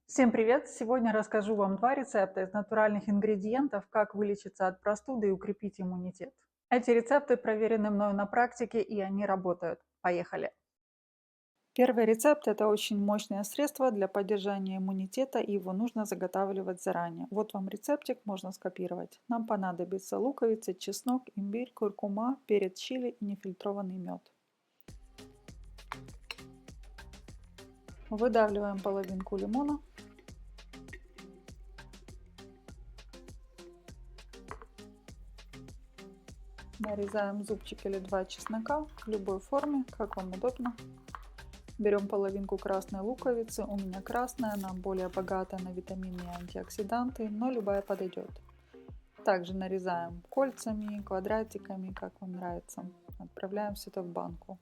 Всем привет! Сегодня расскажу вам два рецепта из натуральных ингредиентов, как вылечиться от простуды и укрепить иммунитет. Эти рецепты проверены мною на практике, и они работают. Поехали! Первый рецепт – это очень мощное средство для поддержания иммунитета, и его нужно заготавливать заранее. Вот вам рецептик, можно скопировать. Нам понадобится луковица, чеснок, имбирь, куркума, перец чили и нефильтрованный мед. Выдавливаем половинку лимона. Нарезаем зубчик или два чеснока в любой форме, как вам удобно. Берем половинку красной луковицы, у меня красная, она более богата на витамины и антиоксиданты, но любая подойдет. Также нарезаем кольцами, квадратиками, как вам нравится. Отправляем все это в банку.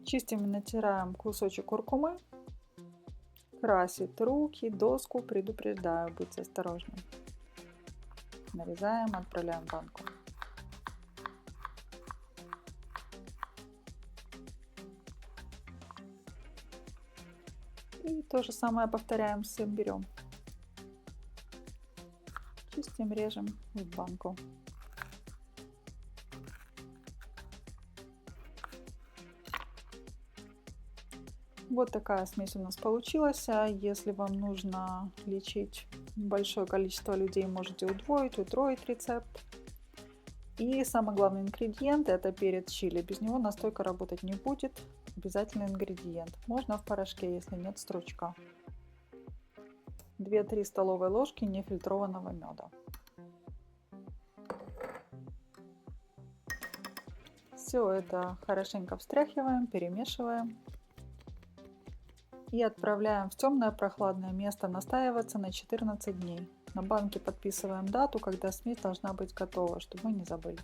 Чистим и натираем кусочек куркумы. Красит руки, доску, предупреждаю, быть осторожным. Нарезаем, отправляем в банку. И то же самое повторяем с имбирем. Чистим, режем в банку. Вот такая смесь у нас получилась. Если вам нужно лечить большое количество людей, можете удвоить, утроить рецепт. И самый главный ингредиент – это перец чили. Без него настойка работать не будет. Обязательный ингредиент. Можно в порошке, если нет стручка. 2-3 столовые ложки нефильтрованного меда. Все это хорошенько встряхиваем, перемешиваем. И отправляем в темное прохладное место настаиваться на 14 дней. На банке подписываем дату, когда смесь должна быть готова, чтобы вы не забыли.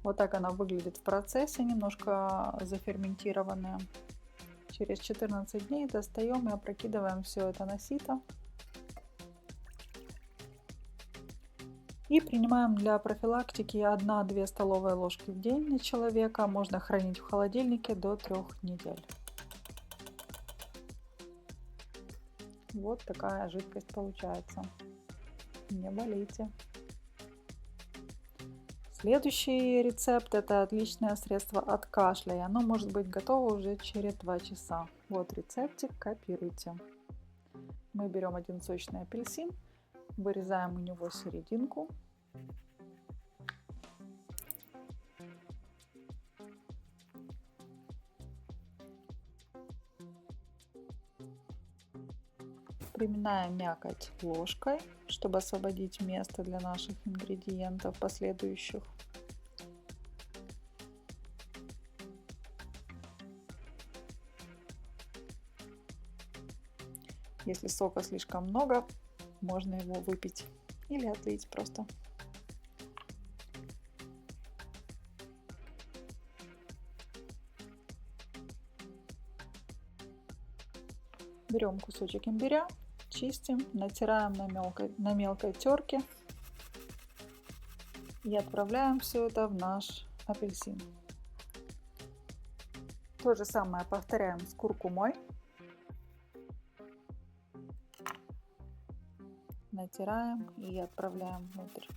Вот так она выглядит в процессе, немножко заферментированная. Через 14 дней достаем и опрокидываем все это на сито. И принимаем для профилактики 1-2 столовые ложки в день на человека. Можно хранить в холодильнике до 3 недель. Вот такая жидкость получается. Не болейте. Следующий рецепт – это отличное средство от кашля, и оно может быть готово уже через 2 часа. Вот рецептик, копируйте. Мы берем один сочный апельсин, вырезаем у него серединку. Приминаем мякоть ложкой, чтобы освободить место для наших ингредиентов последующих. Если сока слишком много, можно его выпить или отлить просто. Берем кусочек имбиря, чистим, натираем на мелкой терке и отправляем все это в наш апельсин. То же самое повторяем с куркумой. Натираем и отправляем внутрь.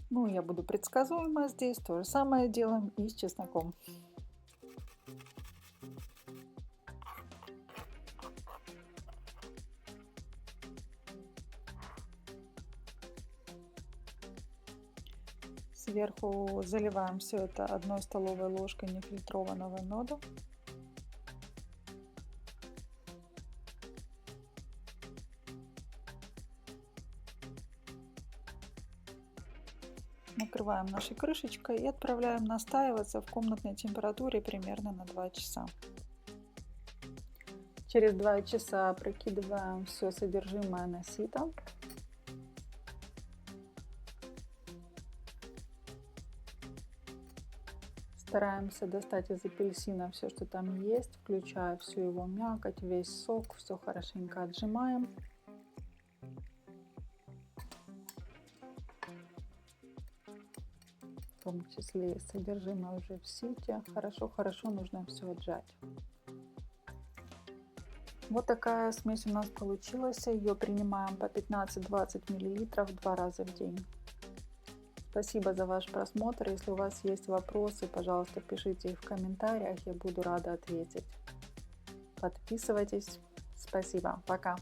Ну, я буду предсказуема здесь. То же самое делаем и с чесноком. Сверху заливаем все это 1 столовой ложкой нефильтрованного меда. Накрываем нашей крышечкой и отправляем настаиваться в комнатной температуре примерно на 2 часа. Через 2 часа прокидываем все содержимое на сито. Стараемся достать из апельсина все, что там есть, включая всю его мякоть, весь сок, все хорошенько отжимаем. том числе и содержимое уже в сите. Хорошо нужно все отжать. Вот такая смесь у нас получилась. Ее принимаем по 15-20 мл 2 раза в день. Спасибо за ваш просмотр. Если у вас есть вопросы, пожалуйста, пишите их в комментариях. Я буду рада ответить. Подписывайтесь. Спасибо. Пока.